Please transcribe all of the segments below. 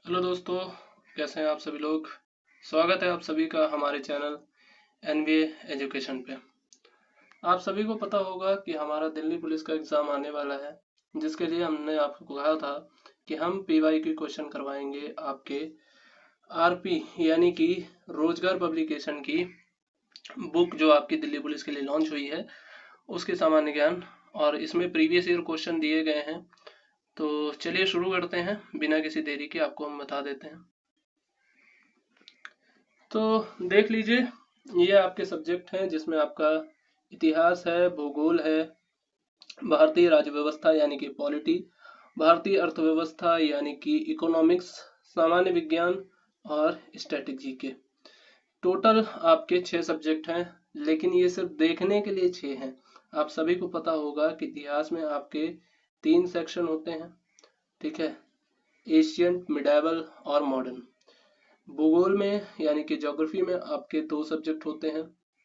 Hello दोस्तों, कैसे हैं आप सभी लोग। स्वागत है आप सभी का हमारे चैनल एनबीए एजुकेशन पे। आप सभी को पता होगा कि हमारा दिल्ली पुलिस का एग्ज़ाम आने वाला है, जिसके लिए हमने आपको कहा था कि हम पीवाई की क्वेश्चन करवाएंगे आपके आरपी यानी कि रोजगार पब्लिकेशन की बुक जो आपकी दिल्ली पुलिस के लिए लॉन्च हुई है, उसके सामान्य ज्ञान और इसमें प्रीवियस ईयर क्वेश्चन दिए गए हैं। तो चलिए शुरू करते हैं, बिना किसी देरी के आपको हम बता देते हैं। तो देख लीजिए, ये आपके सब्जेक्ट हैं जिसमें आपका इतिहास है, भूगोल है, भारतीय राज्य व्यवस्था यानी कि पॉलिटी, भारतीय अर्थव्यवस्था यानी कि इकोनॉमिक्स, सामान्य विज्ञान और स्टैटिक जीके। टोटल आपके 6 सब्जेक्ट हैं, लेकिन ये सिर्फ देखने के लिए 6 हैं। आप सभी को पता होगा कि इतिहास में आपके 3 सेक्शन होते हैं, ठीक है, एशियंट, मिडाइवल और मॉडर्न। भूगोल में यानी कि ज्योग्राफी में आपके 2 सब्जेक्ट होते हैं,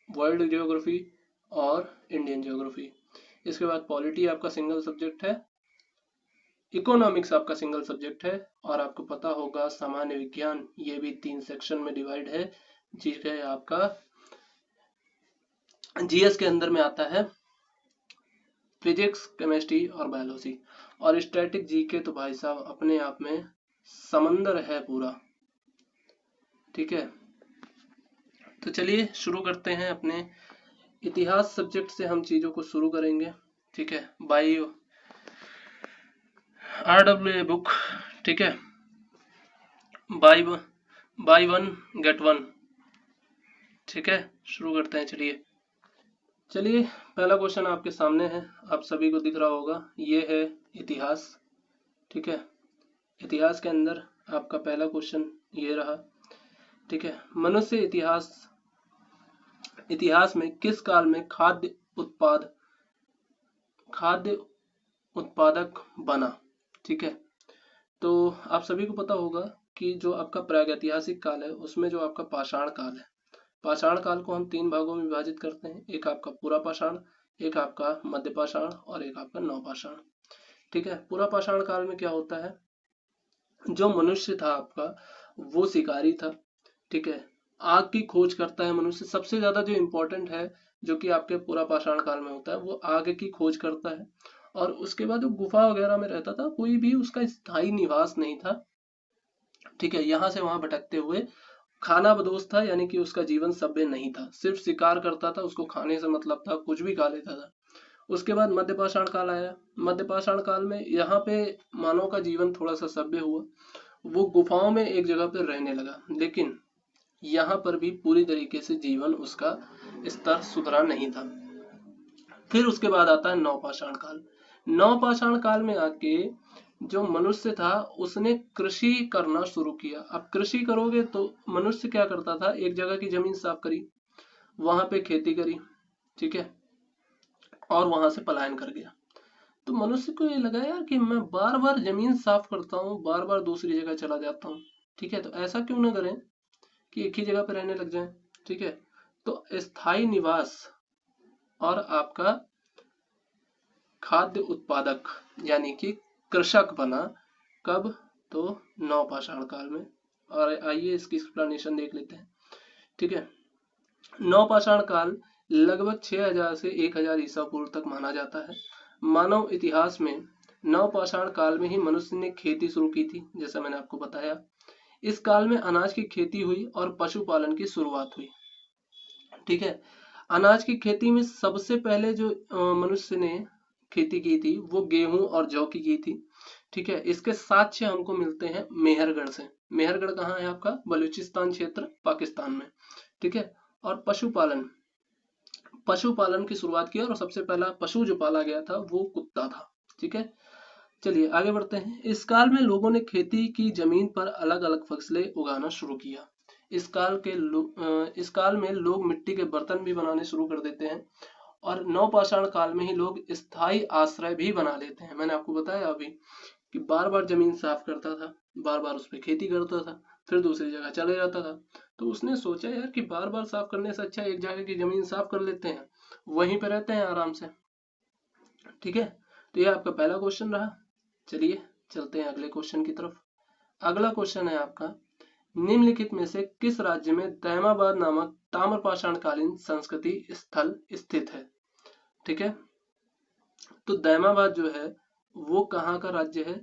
वर्ल्ड ज्योग्राफी और इंडियन ज्योग्राफी। इसके बाद पॉलिटी आपका सिंगल सब्जेक्ट है, इकोनॉमिक्स आपका सिंगल सब्जेक्ट है, और आपको पता होगा सामान्य विज्ञान ये भी 3 सेक्शन में डिवाइड है, जिसके आपका जीएस के अंदर में आता है फिजिक्स, केमिस्ट्री और बायोलॉजी। और स्टैटिक जीके तो भाई साहब अपने आप में समंदर है पूरा, ठीक है। तो चलिए शुरू करते हैं अपने इतिहास सब्जेक्ट से, हम चीज़ों को शुरू करेंगे, ठीक है। बाई RWA बुक, ठीक है, by by one get one, ठीक है। शुरू करते हैं, चलिए पहला क्वेश्चन आपके सामने है, आप सभी को दिख रहा होगा, ये है इतिहास, ठीक है। इतिहास के अंदर आपका पहला क्वेश्चन ये रहा, ठीक है। मनुष्य इतिहास में किस काल में खाद्य उत्पादक बना, ठीक है। तो आप सभी को पता होगा कि जो आपका प्रागैतिहासिक काल है उसमें जो आपका पाषाण काल है, पाषाण काल को हम 3 भागों में विभाजित करते हैं, एक आपका पूरा पाषाण, एक आपका मध्य पाषाण और एक आपका नवपाषाण, ठीक है। पूरा पाषाण काल में क्या होता है, जो मनुष्य था आपका वो शिकारी था, ठीक है। आग की खोज करता है मनुष्य, सबसे ज्यादा जो इम्पोर्टेंट है जो कि आपके पूरा पाषाण काल में होता है वो आग की खोज करता है। और उसके बाद वो गुफा वगैरह में रहता था, कोई भी उसका स्थायी निवास नहीं था, ठीक है। यहाँ से वहां भटकते हुए खाना बदोश था, यानी कि उसका जीवन सभ्य नहीं था, सिर्फ शिकार करता था, उसको खाने से मतलब था, कुछ भी खा लेता था। उसके बाद मध्य पाषाण काल आया। मध्य पाषाण काल में यहाँ पे मानव का जीवन थोड़ा सा सभ्य हुआ, वो गुफाओं में एक जगह पर रहने लगा, लेकिन यहाँ पर भी पूरी तरीके से जीवन उसका स्तर सुधरा नहीं था। फिर उसके बाद आता है नवपाषाण काल। नवपाषाण काल में आके जो मनुष्य था उसने कृषि करना शुरू किया। अब कृषि करोगे तो मनुष्य क्या करता था, एक जगह की जमीन साफ करी, वहां पे खेती करी, ठीक है, और वहां से पलायन कर गया। तो मनुष्य को ये लगा यार कि मैं बार बार जमीन साफ करता हूँ, बार बार दूसरी जगह चला जाता हूँ, ठीक है, तो ऐसा क्यों ना करें कि एक ही जगह पे रहने लग जाएं, ठीक है। तो स्थायी निवास और आपका खाद्य उत्पादक यानी कि कृषक बना, कब, तो नवपाषाण काल में। और आइए इसकी एक्सप्लेनेशन देख लेते हैं, ठीक है। नवपाषाण काल लगभग 6000 से 1000 ईसा पूर्व तक माना जाता है। मानव इतिहास में नवपाषाण काल में ही मनुष्य ने खेती शुरू की थी, जैसा मैंने आपको बताया। इस काल में अनाज की खेती हुई और पशुपालन की शुरुआत हुई, ठीक है। अनाज की खेती में सबसे पहले जो मनुष्य ने खेती की थी वो गेहूं और जौ की थी, ठीक है। इसके साक्ष्य हमको मिलते हैं मेहरगढ़ से। मेहरगढ़ कहाँ है आपका, बलूचिस्तान क्षेत्र, पाकिस्तान में, ठीक है। और पशुपालन की शुरुआत की और सबसे पहला पशु जो पाला गया था वो कुत्ता था, ठीक है। चलिए आगे बढ़ते हैं। इस काल में लोगों ने खेती की जमीन पर अलग अलग फसलें उगाना शुरू किया। इस काल में लोग मिट्टी के बर्तन भी बनाने शुरू कर देते हैं, और नवपाषाण काल में ही लोग स्थायी आश्रय भी बना लेते हैं। मैंने आपको बताया अभी कि बार बार जमीन साफ करता था, बार बार उस पर खेती करता था, फिर दूसरी जगह चले जाता था। तो उसने सोचा यार कि बार बार साफ करने से अच्छा एक जगह की जमीन साफ कर लेते हैं, वहीं पे रहते हैं आराम से, ठीक है। तो ये आपका पहला क्वेश्चन रहा। चलिए चलते हैं अगले क्वेश्चन की तरफ। अगला क्वेश्चन है आपका, निम्नलिखित में से किस राज्य में दैमाबाद नामक ताम्रपाषाणकालीन संस्कृति स्थल स्थित है? ठीक है, तो दैमाबाद जो है वो कहाँ का राज्य है,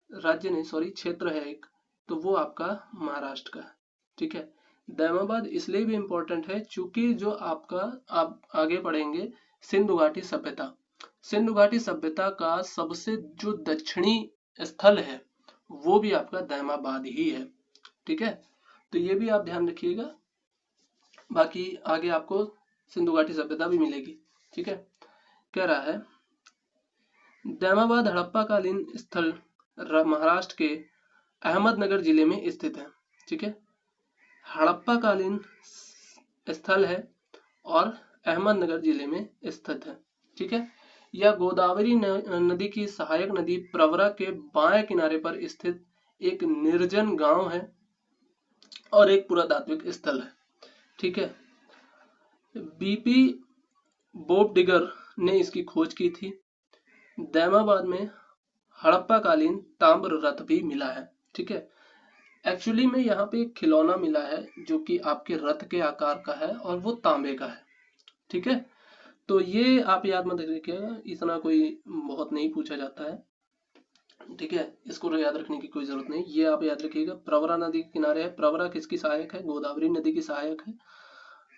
राज्य नहीं सॉरी क्षेत्र है एक, तो वो आपका महाराष्ट्र का है। ठीक है, दैमाबाद इसलिए भी इंपॉर्टेंट है क्योंकि जो आपका आप आगे पढ़ेंगे सिंधु घाटी सभ्यता, सिंधु घाटी सभ्यता का सबसे जो दक्षिणी स्थल है वो भी आपका दैमाबाद ही है। ठीक है, तो ये भी आप ध्यान रखिएगा, बाकी आगे आपको सिंधु घाटी सभ्यता भी मिलेगी। ठीक है, कह रहा है दैमाबाद हड़प्पा कालीन स्थल महाराष्ट्र के अहमदनगर जिले में स्थित है। ठीक है, हड़प्पा कालीन स्थल है और अहमदनगर जिले में स्थित है। ठीक है, यह गोदावरी नदी की सहायक नदी प्रवरा के बाएं किनारे पर स्थित एक निर्जन गांव है और एक पुरातात्विक स्थल है। ठीक है, बीपी बोबडिगर ने इसकी खोज की थी। दैमाबाद में हड़प्पा कालीन ताम्र रथ भी मिला है। ठीक है, एक्चुअली में यहाँ पे एक खिलौना मिला है जो कि आपके रथ के आकार का है और वो तांबे का है। ठीक है, तो ये आप याद मत रखिएगा, इतना कोई बहुत नहीं पूछा जाता है। ठीक है, इसको याद रखने की कोई जरूरत नहीं, ये आप याद रखिएगा। प्रवरा नदी के किनारे है, प्रवरा किसकी सहायक है, गोदावरी नदी की सहायक है।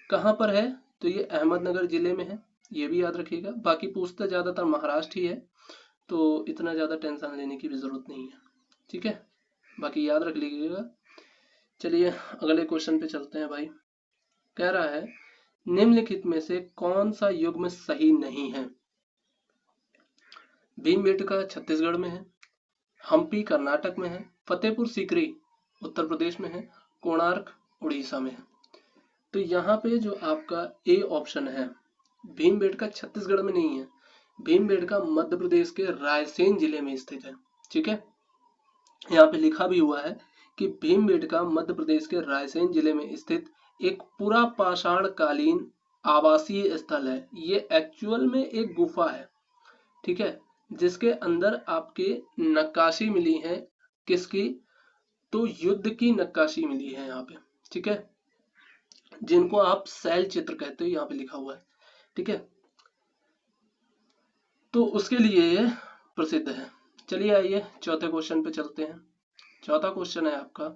कहाँ पर है, तो ये अहमदनगर जिले में है, ये भी याद रखिएगा। बाकी पूछते ज्यादातर महाराष्ट्र ही है, तो इतना ज्यादा टेंशन लेने की भी जरूरत नहीं है। ठीक है, बाकी याद रख लीजिएगा। चलिए अगले क्वेश्चन पे चलते हैं भाई। कह रहा है निम्नलिखित में से कौन सा युग्म सही नहीं है? भीमबेटका छत्तीसगढ़ में है, हम्पी कर्नाटक में है, फतेहपुर सीकरी उत्तर प्रदेश में है, कोणार्क उड़ीसा में है। तो यहाँ पे जो आपका ए ऑप्शन है, भीमबेटका छत्तीसगढ़ में नहीं है, भीमबेटका मध्य प्रदेश के रायसेन जिले में स्थित है। ठीक है, यहाँ पे लिखा भी हुआ है कि भीमबेटका मध्य प्रदेश के रायसेन जिले में स्थित एक पुरा पाषाण कालीन आवासीय स्थल है। ये एक्चुअल में एक गुफा है। ठीक है, जिसके अंदर आपके नक्काशी मिली है, किसकी, तो युद्ध की नक्काशी मिली है यहाँ पे। ठीक है, जिनको आप शैल चित्र कहते हो, यहाँ पे लिखा हुआ है। ठीक है, तो उसके लिए ये प्रसिद्ध है। चलिए आइए चौथे क्वेश्चन पे चलते हैं। चौथा क्वेश्चन है आपका,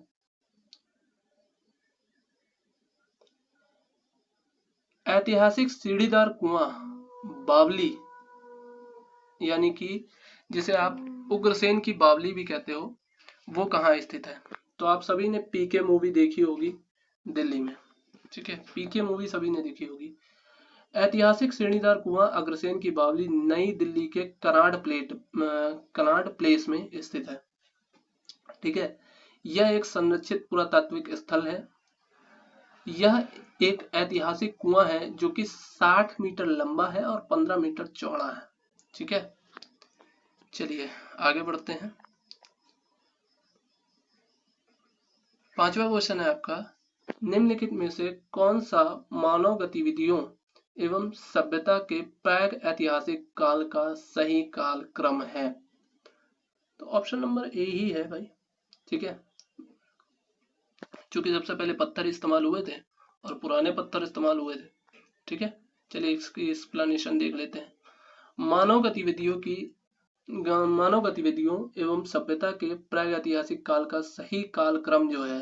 ऐतिहासिक सीढ़ीदार कुआं बावली, यानी कि जिसे आप उग्रसेन की बावली भी कहते हो, वो कहाँ स्थित है? तो आप सभी ने पीके मूवी देखी होगी दिल्ली में। ठीक है, पीके मूवी सभी ने देखी होगी। ऐतिहासिक श्रेणीदार कुआं अग्रसेन की बावली नई दिल्ली के कनाड प्लेस में स्थित है। ठीक है, यह एक संरक्षित पुरातात्विक स्थल है। यह एक ऐतिहासिक कुआं है जो कि 60 मीटर लंबा है और 15 मीटर चौड़ा है। ठीक है, चलिए आगे बढ़ते हैं। पांचवा क्वेश्चन है आपका, निम्नलिखित में से कौन सा मानव गतिविधियों एवं सभ्यता के प्राग ऐतिहासिक काल का सही काल क्रम है? तो ऑप्शन नंबर ए ही है भाई। ठीक है, चूंकि सबसे पहले पत्थर इस्तेमाल हुए थे और पुराने पत्थर इस्तेमाल हुए थे। ठीक है, चलिए इसकी एक्सप्लेनेशन देख लेते हैं। मानव गतिविधियों एवं सभ्यता के प्रागैतिहासिक काल का सही काल क्रम जो है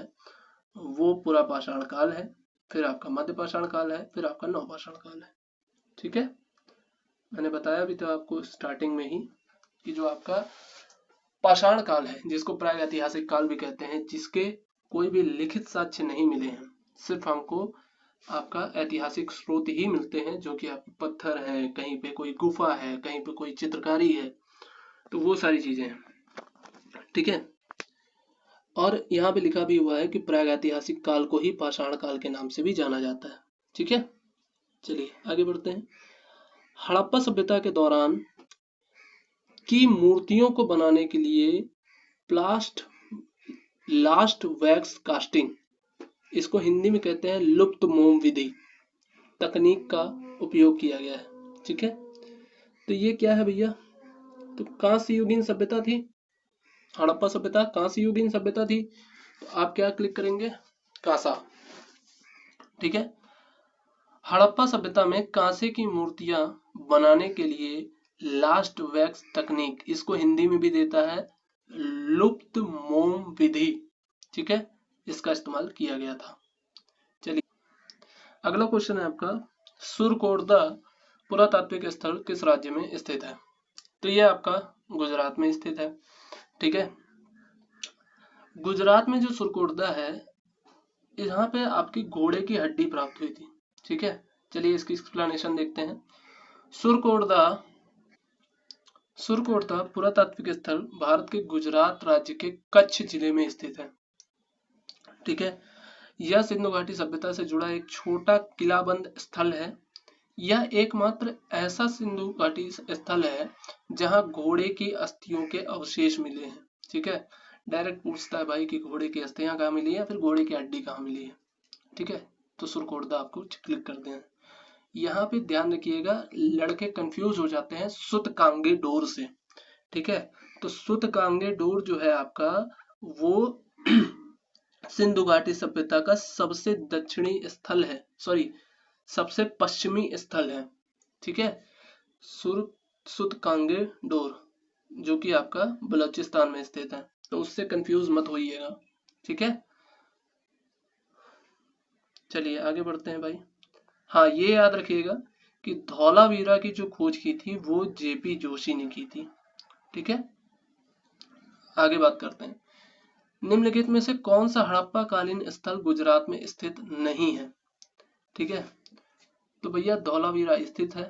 वो पूरा पाषाण काल है, फिर आपका मध्य पाषाण काल है, फिर आपका नवपाषाण काल है। ठीक है, मैंने बताया भी था आपको स्टार्टिंग में ही कि जो आपका पाषाण काल है, जिसको प्रागैतिहासिक काल भी कहते हैं, जिसके कोई भी लिखित साक्ष्य नहीं मिले हैं, सिर्फ हमको आपका ऐतिहासिक स्रोत ही मिलते हैं, जो कि आप पत्थर है, कहीं पे कोई गुफा है, कहीं पे कोई चित्रकारी है, तो वो सारी चीजें हैं। ठीक है, और यहाँ पे लिखा भी हुआ है कि प्रागैतिहासिक काल को ही पाषाण काल के नाम से भी जाना जाता है। ठीक है, चलिए आगे बढ़ते हैं। हड़प्पा सभ्यता के दौरान की मूर्तियों को बनाने के लिए लास्ट वैक्स कास्टिंग, इसको हिंदी में कहते हैं लुप्त मोम विधि, तकनीक का उपयोग किया गया है। ठीक है, तो ये क्या है भैया, तो कांस्य युगीन सभ्यता थी हड़प्पा सभ्यता कांस्य युगीन सभ्यता थी, तो आप क्या क्लिक करेंगे, कांसा। ठीक है, हड़प्पा सभ्यता में कांसे की मूर्तियां बनाने के लिए लास्ट वैक्स तकनीक, इसको हिंदी में भी देता है लुप्त मोम विधि, ठीक है, इसका इस्तेमाल किया गया था। चलिए अगला क्वेश्चन है आपका, सुरकोटदा पुरातात्विक स्थल किस राज्य में स्थित है? तो ये आपका गुजरात में स्थित है। ठीक है, गुजरात में जो सुरकोटदा है, यहाँ पे आपकी घोड़े की हड्डी प्राप्त हुई थी। ठीक है, चलिए इसकी एक्सप्लेनेशन देखते हैं। सुरकोटदा सुरकोटदा पुरातात्विक स्थल भारत के गुजरात राज्य के कच्छ जिले में स्थित है। ठीक है, यह सिंधु घाटी सभ्यता से जुड़ा एक छोटा किलाबंद स्थल है। यह एकमात्र ऐसा सिंधु घाटी स्थल है जहां घोड़े की अस्थियों के अवशेष मिले हैं। ठीक है, डायरेक्ट पूछता है भाई कि घोड़े की अस्थियां कहाँ मिली है, फिर घोड़े की हड्डी कहाँ मिली है। ठीक है, तो सुरकोटदा आपको क्लिक करते हैं। यहाँ पे ध्यान रखिएगा, लड़के कंफ्यूज हो जाते हैं सुतकांगे डोर से। ठीक है, तो सुतकांगे डोर जो है आपका, वो सिंधु घाटी सभ्यता का सबसे दक्षिणी स्थल है, सॉरी सबसे पश्चिमी स्थल है। ठीक है, सुतकांगे डोर जो कि आपका बलूचिस्तान में स्थित है, तो उससे कंफ्यूज मत होइएगा। ठीक है, चलिए आगे बढ़ते हैं भाई। हाँ, ये याद रखिएगा कि धौलावीरा की जो खोज की थी वो जेपी जोशी ने की थी। ठीक है, आगे बात करते हैं। निम्नलिखित में से कौन सा हड़प्पा कालीन स्थल गुजरात में स्थित नहीं है? ठीक है, तो भैया धौलावीरा स्थित है,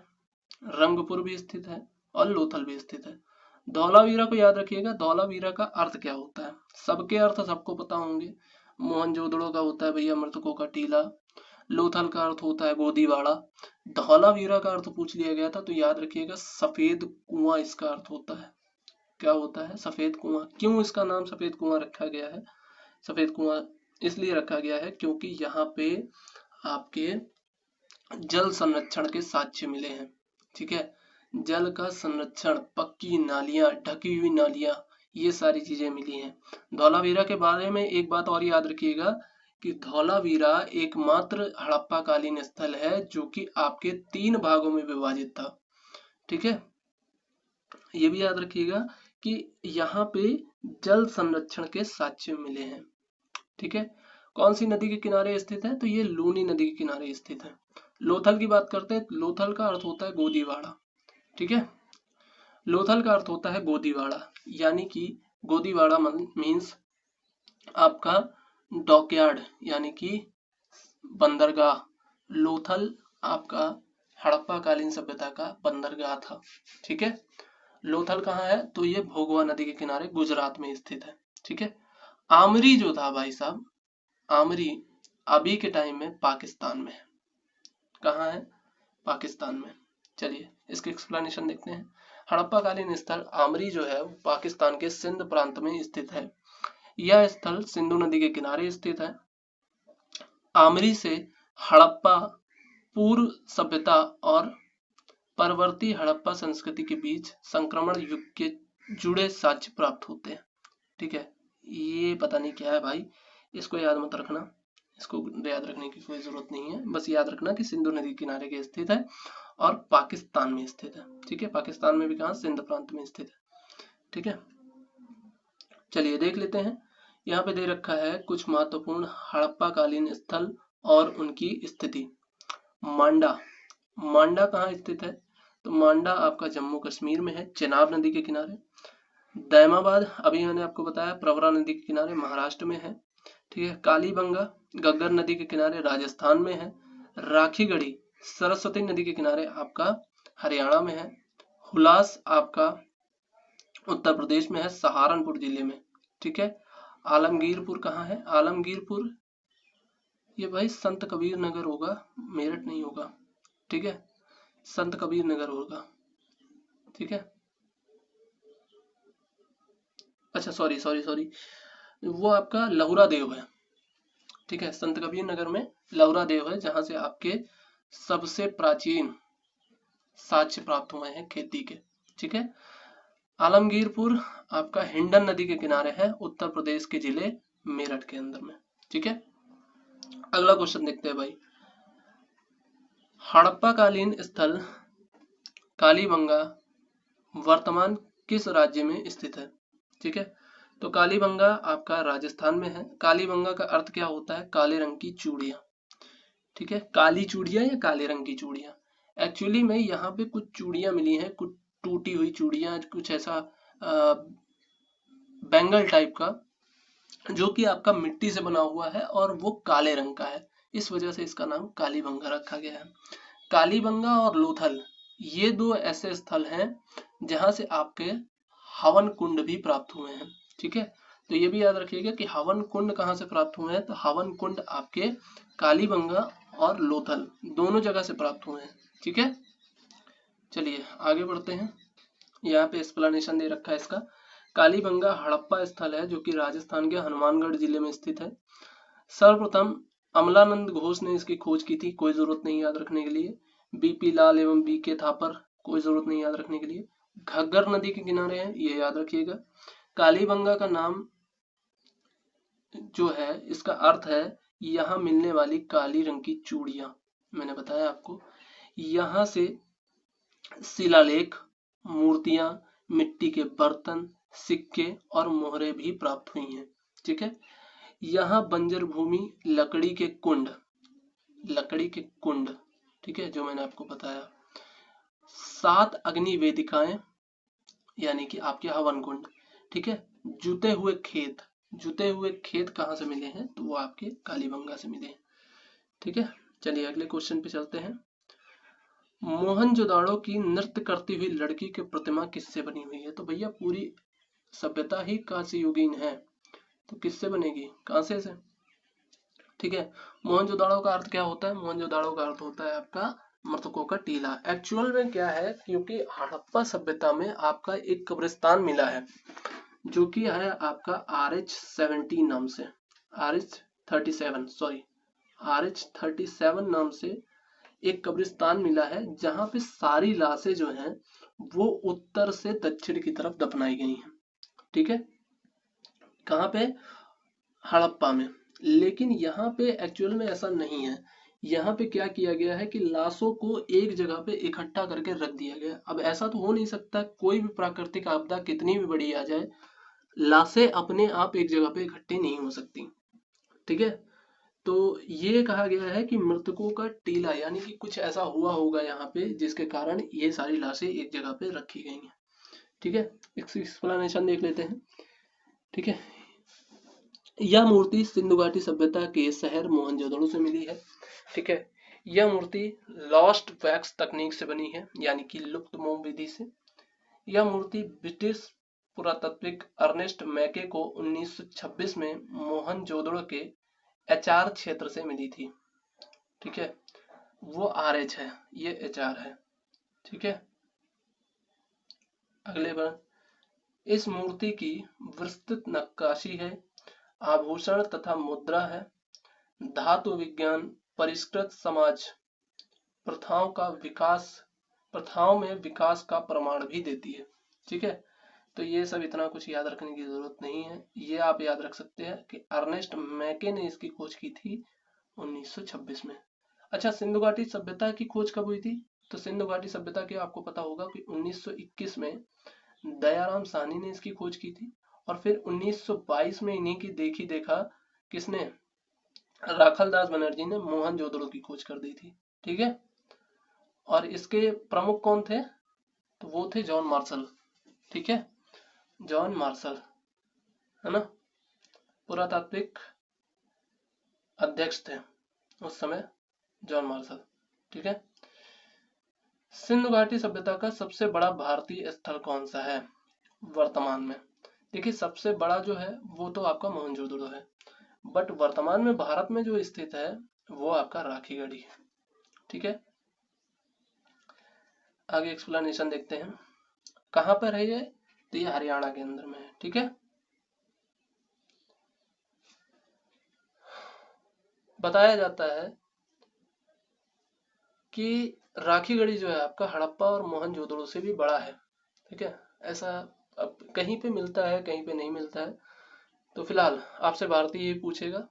रंगपुर भी स्थित है और लोथल भी स्थित है। धौलावीरा को याद रखिएगा, धौलावीरा का अर्थ क्या होता है, सबके अर्थ सबको पता होंगे। मोहनजोदड़ो का होता है भैया मृतकों का टीला, लोथल का अर्थ होता है गोदीवाड़ा, धौलावीरा का अर्थ पूछ लिया गया था तो याद रखिएगा सफेद कुआं इसका अर्थ होता है। क्या होता है, सफेद कुआं। क्यों इसका नाम सफेद कुआं रखा गया है? सफेद कुआं इसलिए रखा गया है क्योंकि यहाँ पे आपके जल संरक्षण के साक्ष्य मिले हैं। ठीक है, जल का संरक्षण, पक्की नालियां, ढकी हुई नालियां, ये सारी चीजें मिली हैं। धौलावीरा के बारे में एक बात और याद रखिएगा कि धौलावीरा एकमात्र हड़प्पा कालीन स्थल है जो कि आपके 3 भागों में विभाजित था। ठीक है, ये भी याद रखिएगा कि यहाँ पे जल संरक्षण के साक्ष्य मिले हैं। ठीक है, कौन सी नदी के किनारे स्थित है? तो ये लूनी नदी के किनारे स्थित है। लोथल की बात करते हैं, लोथल का अर्थ होता है गोदीवाड़ा। ठीक है, लोथल का अर्थ होता है गोदीवाड़ा, यानी कि गोदीवाड़ा मीन्स आपका डॉकयार्ड यानी कि बंदरगाह। लोथल आपका हड़प्पा कालीन सभ्यता का बंदरगाह था। ठीक है, लोथल कहाँ है? तो ये भोगवा नदी के किनारे गुजरात में स्थित है। ठीक है, आमरी जो था भाई साहब, आमरी अभी के टाइम में पाकिस्तान में है। कहाँ है? पाकिस्तान में। चलिए इसके एक्सप्लेनेशन देखते हैं। हड़प्पा कालीन स्थल आमरी जो है वो पाकिस्तान के सिंध प्रांत में स्थित है। यह स्थल सिंधु नदी के किनारे स्थित है। आमरी से हड़प्पा पूर्व सभ्यता और परवर्ती हड़प्पा संस्कृति के बीच संक्रमण युग के जुड़े साक्ष्य प्राप्त होते हैं। ठीक है, ये पता नहीं क्या है भाई, इसको याद मत रखना, इसको याद रखने की कोई जरूरत नहीं है। बस याद रखना कि सिंधु नदी किनारे के स्थित है और पाकिस्तान में स्थित है। ठीक है, पाकिस्तान में भी कहा, सिंध प्रांत में स्थित है। ठीक है, चलिए देख लेते हैं। यहाँ पे दे रखा है कुछ महत्वपूर्ण हड़प्पा कालीन स्थल और उनकी स्थिति। मांडा, मांडा कहाँ स्थित है? तो मांडा आपका जम्मू कश्मीर में है, चेनाब नदी के किनारे। दैमाबाद अभी मैंने आपको बताया प्रवरा नदी के किनारे महाराष्ट्र में है। ठीक है, कालीबंगा गग्गर नदी के किनारे राजस्थान में है। राखीगढ़ी सरस्वती नदी के किनारे आपका हरियाणा में है। हुलास आपका उत्तर प्रदेश में है, सहारनपुर जिले में। ठीक है, आलमगीरपुर कहाँ है? आलमगीरपुर ये भाई संत कबीर नगर होगा, मेरठ नहीं होगा। ठीक है, संत कबीर नगर होगा। ठीक है, अच्छा सॉरी सॉरी सॉरी, वो आपका लहुरा देव है। ठीक है, संत कबीर नगर में लहुरा देव है जहां से आपके सबसे प्राचीन साक्ष्य प्राप्त हुए हैं खेती के। ठीक है, आलमगीरपुर आपका हिंडन नदी के किनारे है, उत्तर प्रदेश के जिले मेरठ के अंदर में। ठीक है, अगला क्वेश्चन देखते हैं भाई। हड़प्पा कालीन स्थल कालीबंगा वर्तमान किस राज्य में स्थित है? ठीक है, तो कालीबंगा आपका राजस्थान में है। कालीबंगा का अर्थ क्या होता है? काले रंग की चूड़ियां। ठीक है, काली चूड़ियां या काले रंग की चूड़ियां। एक्चुअली में यहाँ पे कुछ चूड़ियां मिली हैं, कुछ टूटी हुई चूड़ियां, कुछ ऐसा बैंगल टाइप का, जो कि आपका मिट्टी से बना हुआ है और वो काले रंग का है, इस वजह से इसका नाम कालीबंगा रखा गया है। कालीबंगा और लोथल ये दो ऐसे स्थल हैं जहां से आपके हवन कुंड भी प्राप्त हुए हैं। ठीक है, तो ये भी याद रखिएगा कि हवन कुंड कहाँ से प्राप्त हुए हैं, तो हवन कुंड आपके कालीबंगा और लोथल दोनों जगह से प्राप्त हुए हैं। ठीक है, चलिए आगे बढ़ते हैं। यहाँ पे एक्सप्लेनेशन दे रखा है इसका। कालीबंगा हड़प्पा स्थल है जो कि राजस्थान के हनुमानगढ़ जिले में स्थित है। सर्वप्रथम अमलानंद घोष ने इसकी खोज की थी, कोई जरूरत नहीं याद रखने के लिए। बीपी लाल एवं बीके थापर, कोई जरूरत नहीं याद रखने के लिए। घग्गर नदी के किनारे है, ये याद रखिएगा। कालीबंगा का नाम जो है, इसका अर्थ है यहाँ मिलने वाली काली रंग की चूड़ियां। मैंने बताया आपको, यहाँ से शिलालेख, मूर्तियां, मिट्टी के बर्तन, सिक्के और मोहरे भी प्राप्त हुई हैं। ठीक है, यहाँ बंजर भूमि, लकड़ी के कुंड, ठीक है, जो मैंने आपको बताया। 7 अग्नि वेदिकाएं, यानी कि आपके हवन कुंड। ठीक है, जुते हुए खेत कहाँ से मिले हैं, तो वो आपके कालीबंगा से मिले हैं। ठीक है, चलिए अगले क्वेश्चन पे चलते हैं। मोहनजोदाड़ो की नृत्य करती हुई लड़की की प्रतिमा किससे बनी हुई है? तो भैया पूरी सभ्यता ही कांस्य युगीन है, तो किससे बनेगी? कांसे से। ठीक है, मोहनजोदाड़ो का अर्थ क्या होता है? मोहनजोदाड़ो का अर्थ होता है आपका मृतकों का टीला। एक्चुअल में क्या है, क्योंकि हड़प्पा सभ्यता में आपका एक कब्रिस्तान मिला है जो कि है आपका RH17 नाम से, RH37 सॉरी, RH37 नाम से एक कब्रिस्तान मिला है जहां पे सारी लाशें जो हैं वो उत्तर से दक्षिण की तरफ दफनाई गई हैं। ठीक है, कहाँ पे? हड़प्पा में। लेकिन यहाँ पे एक्चुअल में ऐसा नहीं है। यहाँ पे क्या किया गया है कि लाशों को एक जगह पे इकट्ठा करके रख दिया गया। अब ऐसा तो हो नहीं सकता, कोई भी प्राकृतिक आपदा कितनी भी बड़ी आ जाए, लाशें अपने आप एक जगह पे इकट्ठी नहीं हो सकती। ठीक है, तो ये कहा गया है कि मृतकों का टीला, यानी कि कुछ ऐसा हुआ होगा यहाँ पे जिसके कारण ये सारी लाशें एक जगह पे रखी गई हैं। ठीक है, एक्सप्लेनेशन देख लेते हैं। ठीक है, यह मूर्ति सिंधु घाटी सभ्यता के शहर मोहनजोदड़ो से मिली है। ठीक है, यह मूर्ति लॉस्ट वैक्स तकनीक से बनी है, यानी कि लुप्त मोम विधि से। यह मूर्ति ब्रिटिश पुरातात्विक अर्नेस्ट मैके को 1926 में मोहनजोदड़ो के HR क्षेत्र से मिली थी। ठीक है, वो RH है, ये HR है। ठीक है, अगले बार इस मूर्ति की विस्तृत नक्काशी है, आभूषण तथा मुद्रा है, धातु विज्ञान, परिष्कृत समाज, प्रथाओं में विकास का प्रमाण भी देती है। ठीक है, तो ये सब इतना कुछ याद रखने की जरूरत नहीं है। ये आप याद रख सकते हैं कि अर्नेस्ट मैके ने इसकी खोज की थी 1926 में। अच्छा, सिंधु घाटी सभ्यता की खोज कब हुई थी? तो सिंधु घाटी सभ्यता की आपको पता होगा कि 1921 में दयाराम साहनी ने इसकी खोज की थी, और फिर 1922 में इन्हीं की देखा किसने? राखलदास बनर्जी ने मोहनजोदड़ो की खोज कर दी थी। ठीक है, और इसके प्रमुख कौन थे? तो वो थे जॉन मार्शल। ठीक है, जॉन मार्शल है ना, पुरातात्विक अध्यक्ष थे उस समय, जॉन मार्शल। ठीक है, सिंधु घाटी सभ्यता का सबसे बड़ा भारतीय स्थल कौन सा है वर्तमान में? देखिए, सबसे बड़ा जो है वो तो आपका मोहनजोदड़ो है, बट वर्तमान में भारत में जो स्थित है वो आपका राखीगढ़ी है। ठीक है, आगे एक्सप्लेनेशन देखते हैं। कहां पर है ये? तो ये हरियाणा के अंदर में है। ठीक है, बताया जाता है कि राखीगढ़ी जो है आपका हड़प्पा और मोहनजोदड़ो से भी बड़ा है। ठीक है, ऐसा अब कहीं पे मिलता है, कहीं पे नहीं मिलता है। तो फिलहाल आपसे भारतीय ही पूछेगा,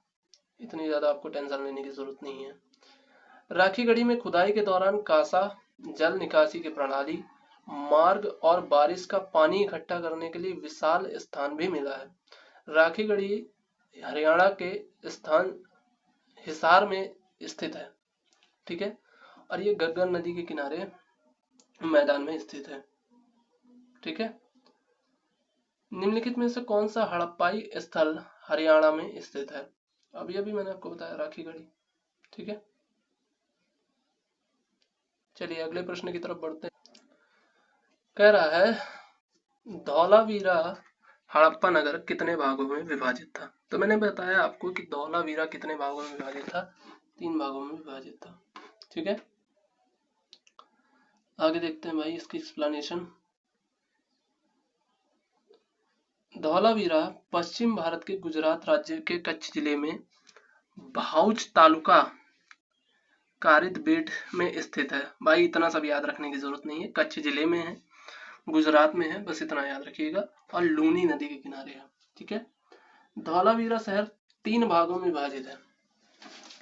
इतनी ज्यादा आपको टेंशन लेने की जरूरत नहीं है। राखी गढ़ी में खुदाई के दौरान कासा, जल निकासी की प्रणाली, मार्ग और बारिश का पानी इकट्ठा करने के लिए विशाल स्थान भी मिला है। राखी गढ़ी हरियाणा के स्थान हिसार में स्थित है, ठीक है, और ये घग्गर नदी के किनारे मैदान में स्थित है, ठीक है। निम्नलिखित में से कौन सा हड़प्पाई स्थल हरियाणा में स्थित है? अभी मैंने आपको बताया राखी गढ़ी, ठीक है। चलिए अगले प्रश्न की तरफ बढ़ते हैं। कह रहा है धौलावीरा हड़प्पा नगर कितने भागों में विभाजित था? तो मैंने बताया आपको कि धौलावीरा कितने भागों में विभाजित था, 3 भागों में विभाजित था, ठीक है। आगे देखते हैं भाई इसकी एक्सप्लेनेशन। धौलावीरा पश्चिम भारत के गुजरात राज्य के कच्छ जिले में भाउच तालुका कारिद बेट में स्थित है। भाई इतना सब याद रखने की जरूरत नहीं है, कच्छ जिले में है, गुजरात में है, बस इतना याद रखिएगा, और लूनी नदी के किनारे है, ठीक है। धौलावीरा शहर 3 भागों में विभाजित है।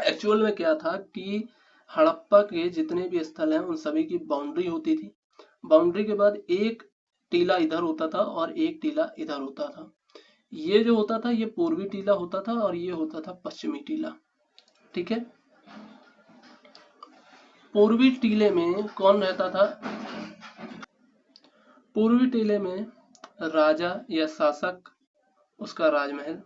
एक्चुअल में क्या था कि हड़प्पा के जितने भी स्थल हैं उन सभी की बाउंड्री होती थी। बाउंड्री के बाद एक टीला इधर होता था और एक टीला इधर होता था। ये जो होता था ये पूर्वी टीला होता था और ये होता था पश्चिमी टीला, ठीक है। पूर्वी टीले में कौन रहता था? पूर्वी टीले में राजा या शासक, उसका राजमहल,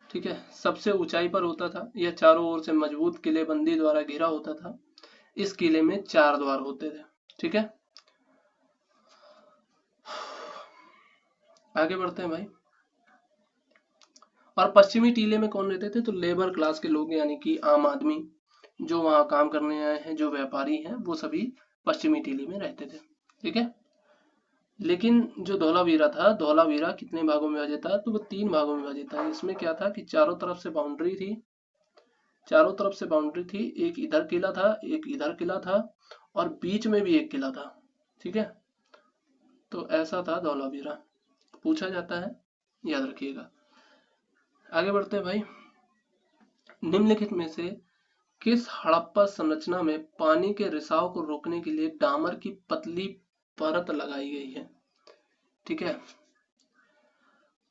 ठीक है, सबसे ऊंचाई पर होता था। यह चारों ओर से मजबूत किलेबंदी द्वारा घिरा होता था। इस किले में 4 द्वार होते थे, ठीक है। आगे बढ़ते हैं भाई। और पश्चिमी टीले में कौन रहते थे? तो लेबर क्लास के लोग, यानी कि आम आदमी जो वहां काम करने आए हैं, जो व्यापारी हैं, वो सभी पश्चिमी टीले में रहते थे, ठीक है। लेकिन जो धौलावीरा था, धौलावीरा कितने भागों में विभाजित था? तो वो 3 भागों में विभाजित था। इसमें क्या था कि चारों तरफ से बाउंड्री थी, चारों तरफ से बाउंड्री थी, एक इधर किला था, एक इधर किला था, और बीच में भी एक किला था, ठीक है। तो ऐसा था धौलावीरा, पूछा जाता है, याद रखिएगा। आगे बढ़ते हैं भाई। निम्नलिखित में से किस हड़प्पा संरचना में पानी के रिसाव को रोकने के लिए डामर की पतली परत लगाई गई है? ठीक है,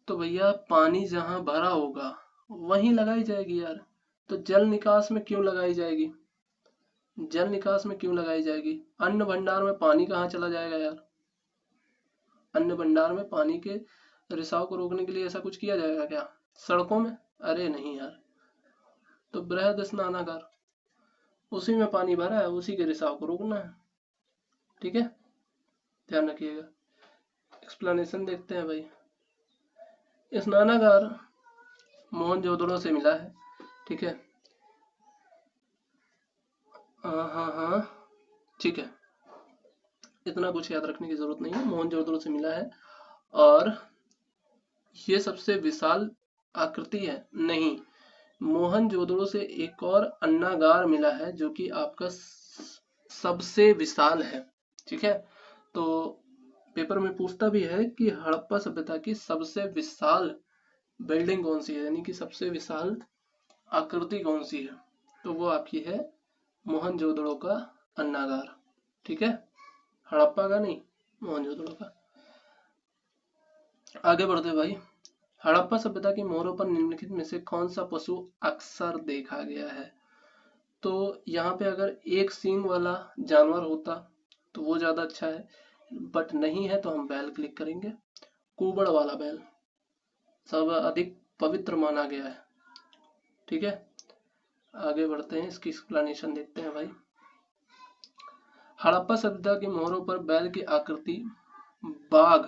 तो भैया पानी जहां भरा होगा वहीं लगाई जाएगी यार। तो जल निकास में क्यों लगाई जाएगी? जल निकास में क्यों लगाई जाएगी? अन्न भंडार में पानी कहाँ चला जाएगा यार? अन्न भंडार में पानी के रिसाव को रोकने के लिए ऐसा कुछ किया जाएगा क्या? सड़कों में? अरे नहीं यार। तो बृहद स्नानागार, उसी में पानी भरा है, उसी के रिसाव को रोकना है, ठीक है, ध्यान रखिएगा। एक्सप्लेनेशन देखते हैं भाई। स्नानागार मोहनजोदड़ो से मिला है, ठीक है। हाँ, ठीक है, इतना कुछ याद रखने की जरूरत नहीं है, मोहनजोदड़ो से मिला है। और ये सबसे विशाल आकृति है? नहीं, मोहनजोदड़ो से एक और अन्नागार मिला है जो कि आपका सबसे विशाल है, ठीक है। तो पेपर में पूछता भी है कि हड़प्पा सभ्यता की सबसे विशाल बिल्डिंग कौन सी है, यानी कि सबसे विशाल आकृति कौन सी है? तो वो आपकी है मोहनजोदड़ो का अन्नागार, ठीक है, हड़प्पा का नहीं, मोहनजोदड़ो का। आगे बढ़ते भाई। हड़प्पा सभ्यता की मोहरों पर निम्नलिखित में से कौन सा पशु अक्सर देखा गया है? तो यहाँ पे अगर एक सींग वाला जानवर होता तो वो ज्यादा अच्छा है, बट नहीं है तो हम बैल क्लिक करेंगे। कुबड़ वाला बैल सब अधिक पवित्र माना गया है, ठीक है। आगे बढ़ते हैं, इसकी एक्सप्लेनेशन देखते हैं भाई। हड़प्पा सभ्यता की मोहरों पर बैल की आकृति बाघ,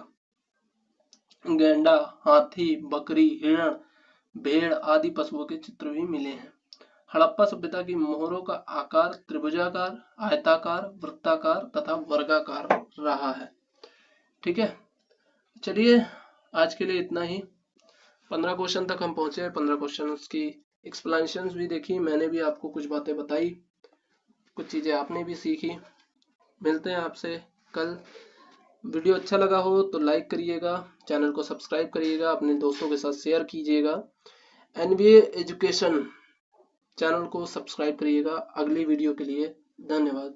गैंडा, हाथी, बकरी, हिरण, भेड़ आदि पशुओं के चित्र भी मिले हैं। हड़प्पा सभ्यता की मोहरों का आकार त्रिभुजाकार, आयताकार, वृत्ताकार तथा वर्गाकार रहा है, ठीक है। चलिए आज के लिए इतना ही। 15 क्वेश्चन तक हम पहुंचे हैं। 15 क्वेश्चन की एक्सप्लेनेशन भी देखी, मैंने भी आपको कुछ बातें बताई, कुछ चीजें आपने भी सीखी। मिलते हैं आपसे कल वीडियो अच्छा लगा हो तो लाइक करिएगा, चैनल को सब्सक्राइब करिएगा, अपने दोस्तों के साथ शेयर कीजिएगा। एनबीए एजुकेशन चैनल को सब्सक्राइब करिएगा। अगली वीडियो के लिए धन्यवाद।